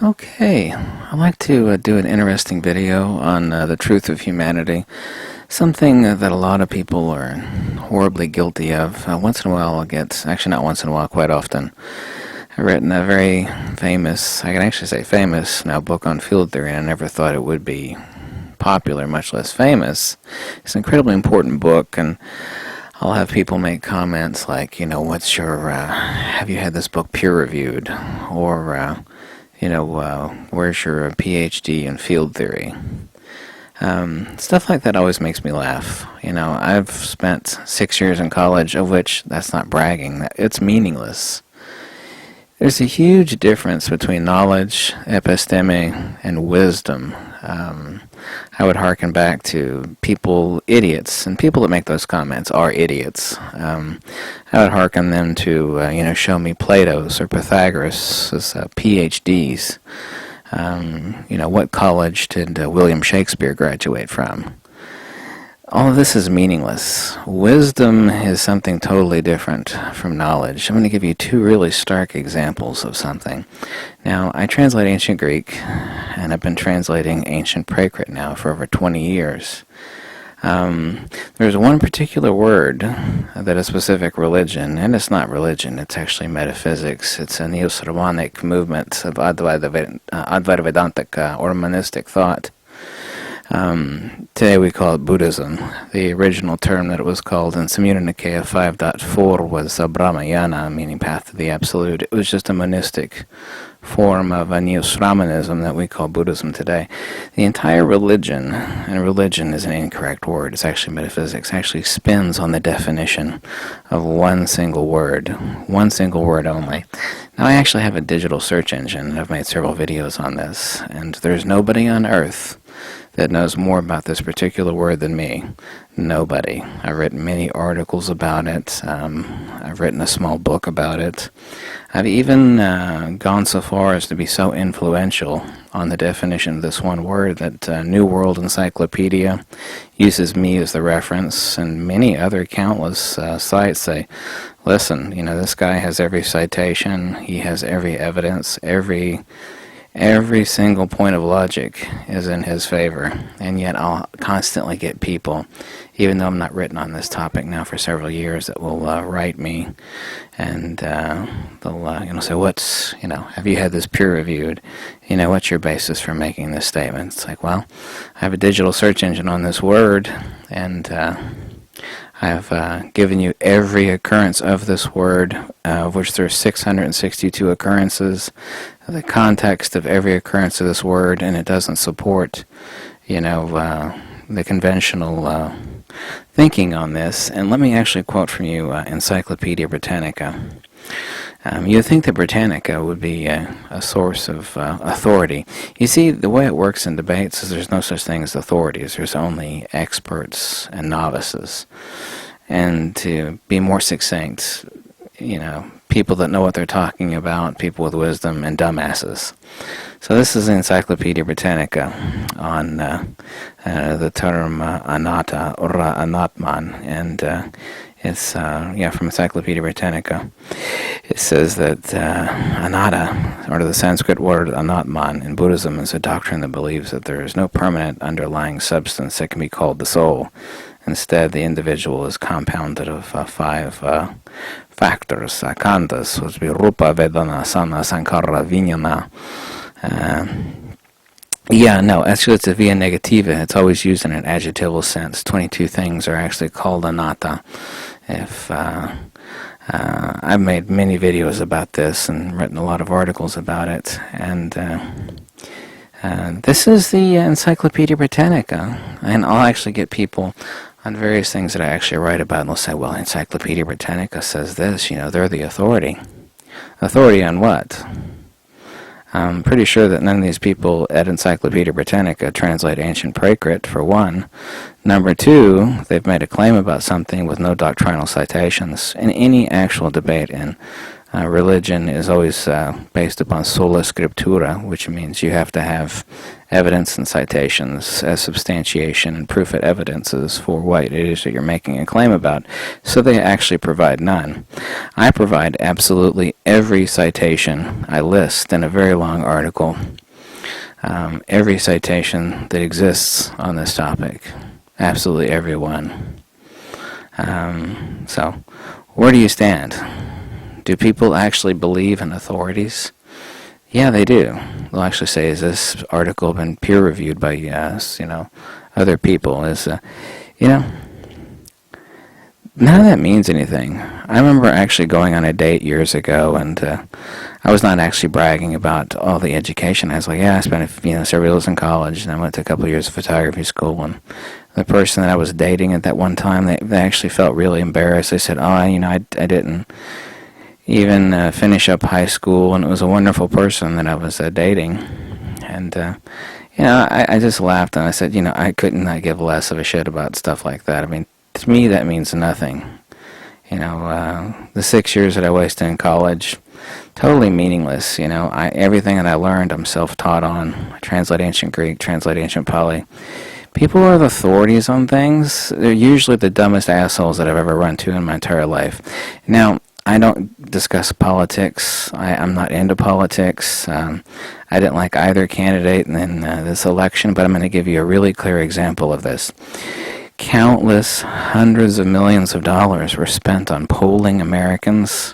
Okay, I'd like to do an interesting video on the truth of humanity, something that a lot of people are horribly guilty of. Once in a while I'll get, actually not once in a while, quite often, I've written a very famous, I can actually say famous, now book on field theory, and I never thought it would be popular, much less famous. It's an incredibly important book, and I'll have people make comments like, what's your, have you had this book peer-reviewed? Or, where's your PhD in field theory? Stuff like that always makes me laugh. I've spent 6 years in college, of which that's not bragging. It's meaningless. There's a huge difference between knowledge, episteme, and wisdom. I would hearken back to idiots, and people that make those comments are idiots. I would hearken them to, show me Plato's or Pythagoras' PhDs. What college did William Shakespeare graduate from? All of this is meaningless. Wisdom is something totally different from knowledge. I'm going to give you two really stark examples of something. Now, I translate ancient Greek, and I've been translating ancient Prakrit now for over 20 years. There's one particular word that a specific religion, and it's not religion, it's actually metaphysics. It's a Neo-Sramanic movement of Advaita Vedantic or monistic thought. Today we call it Buddhism. The original term that it was called in Samyutta Nikaya 5.4 was Brahmayana, meaning path to the absolute. It was just a monistic form of a Neo-Sramanism that we call Buddhism today. The entire religion, and religion is an incorrect word, it's actually metaphysics, actually spins on the definition of one single word only. Now I actually have a digital search engine, and I've made several videos on this, and there's nobody on earth that knows more about this particular word than me. Nobody. I've written many articles about it. I've written a small book about it. I've even gone so far as to be so influential on the definition of this one word that New World Encyclopedia uses me as the reference, and many other countless sites say, listen, this guy has every citation, he has every evidence, Every single point of logic is in his favor, and yet I'll constantly get people, even though I'm not written on this topic now for several years, that will write me, and they'll say, have you had this peer-reviewed? What's your basis for making this statement? It's like, well, I have a digital search engine on this word, and I've given you every occurrence of this word, of which there are 662 occurrences, the context of every occurrence of this word, and it doesn't support, the conventional thinking on this. And let me actually quote from you Encyclopedia Britannica. You'd think that Britannica would be a source of authority. You see, the way it works in debates is there's no such thing as authorities. There's only experts and novices. And to be more succinct, people that know what they're talking about, people with wisdom, and dumbasses. So this is Encyclopedia Britannica on the term anatta or anatman, and it's from Encyclopedia Britannica. It says that anatta, or the Sanskrit word anatman, in Buddhism is a doctrine that believes that there is no permanent underlying substance that can be called the soul. Instead, the individual is compounded of five factors, khandhas, which would be rupa, vedana, sana, sankara, vijnana. Actually it's a via negativa. It's always used in an adjectival sense. 22 things are actually called anatta. I've made many videos about this and written a lot of articles about it, and this is the Encyclopedia Britannica, and I'll actually get people on various things that I actually write about, and they'll say, well, Encyclopedia Britannica says this, they're the authority. Authority on what? I'm pretty sure that none of these people at Encyclopedia Britannica translate ancient Prakrit, for one. Number two, they've made a claim about something with no doctrinal citations in any actual debate in religion is always based upon sola scriptura, which means you have to have evidence and citations as substantiation and proof of evidences for what it is that you're making a claim about. So they actually provide none. I provide absolutely every citation I list in a very long article, every citation that exists on this topic, absolutely every one. So, where do you stand? Do people actually believe in authorities? Yeah, they do. They'll actually say, "Is this article been peer-reviewed by other people?" None of that means anything. I remember actually going on a date years ago, and I was not actually bragging about all the education. I was like, "Yeah, I spent several years in college, and I went to a couple of years of photography school." And the person that I was dating at that one time, they actually felt really embarrassed. They said, "Oh, I didn't even finish up high school," and it was a wonderful person that I was dating. And I just laughed, and I said, I couldn't give less of a shit about stuff like that. I mean, to me, that means nothing. The 6 years that I wasted in college, totally meaningless. Everything that I learned, I'm self-taught on. I translate ancient Greek, translate ancient Pali. People who are the authorities on things, they're usually the dumbest assholes that I've ever run to in my entire life. Now, I don't discuss politics. I'm not into politics. I didn't like either candidate in this election, but I'm going to give you a really clear example of this. Countless hundreds of millions of dollars were spent on polling Americans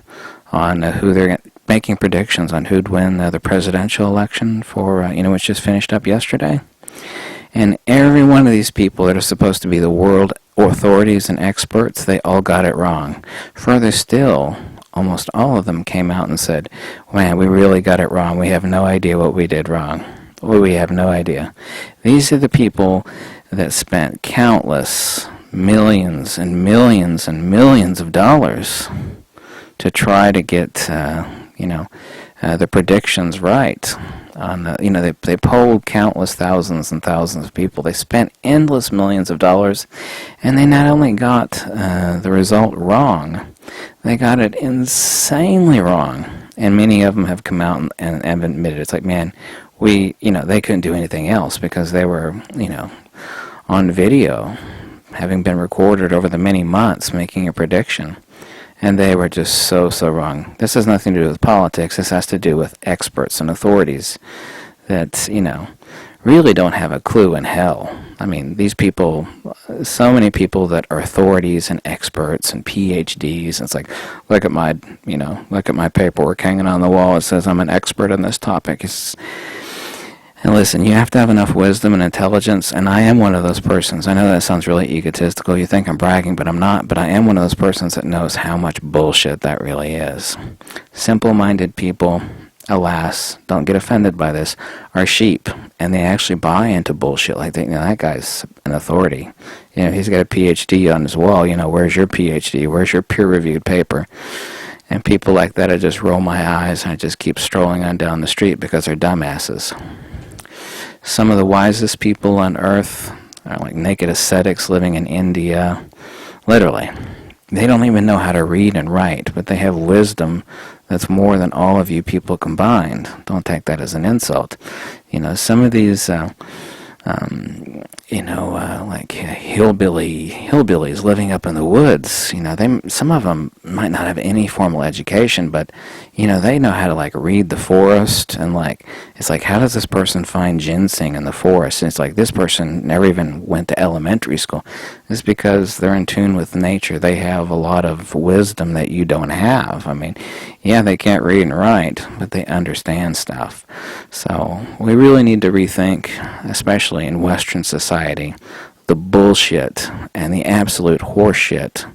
on who they're making predictions on who'd win the presidential election for, which just finished up yesterday. And every one of these people that are supposed to be the world authorities and experts, they all got it wrong. Further still, almost all of them came out and said, "Man, we really got it wrong. We have no idea what we did wrong. We have no idea." These are the people that spent countless millions and millions and millions of dollars to try to get, the predictions right. They polled countless thousands and thousands of people. They spent endless millions of dollars, and they not only got the result wrong, they got it insanely wrong. And many of them have come out and have admitted it's like, man, they couldn't do anything else because they were, on video, having been recorded over the many months, making a prediction. And they were just so wrong. This has nothing to do with politics. This has to do with experts and authorities that, really don't have a clue in hell. I mean, these people, so many people that are authorities and experts and PhDs. It's like, look at my paperwork hanging on the wall. It says I'm an expert on this topic. And listen, you have to have enough wisdom and intelligence, and I am one of those persons. I know that sounds really egotistical. You think I'm bragging, but I'm not. But I am one of those persons that knows how much bullshit that really is. Simple-minded people, alas, don't get offended by this, are sheep, and they actually buy into bullshit. Like, that guy's an authority. He's got a PhD on his wall. Where's your PhD? Where's your peer-reviewed paper? And people like that, I just roll my eyes, and I just keep strolling on down the street because they're dumbasses. Some of the wisest people on earth are like naked ascetics living in India. Literally. They don't even know how to read and write, but they have wisdom that's more than all of you people combined. Don't take that as an insult. Some of these, hillbillies living up in the woods, some of them might not have any formal education, but, they know how to, read the forest, and, it's like, how does this person find ginseng in the forest? And it's like, this person never even went to elementary school. It's because they're in tune with nature. They have a lot of wisdom that you don't have. I mean, yeah, they can't read and write, but they understand stuff. So, we really need to rethink, especially in Western society, the bullshit and the absolute horseshit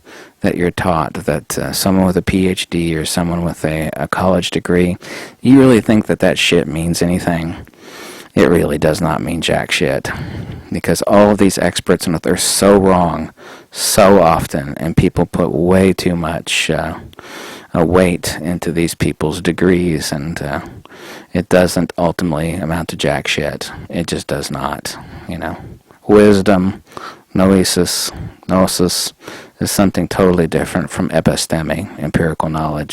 that you're taught, that someone with a PhD or someone with a college degree, you really think that shit means anything? It really does not mean jack shit. Because all of these experts, they're so wrong so often, and people put way too much weight into these people's degrees, and it doesn't ultimately amount to jack shit. It just does not, Wisdom, gnosis, is something totally different from episteme, empirical knowledge.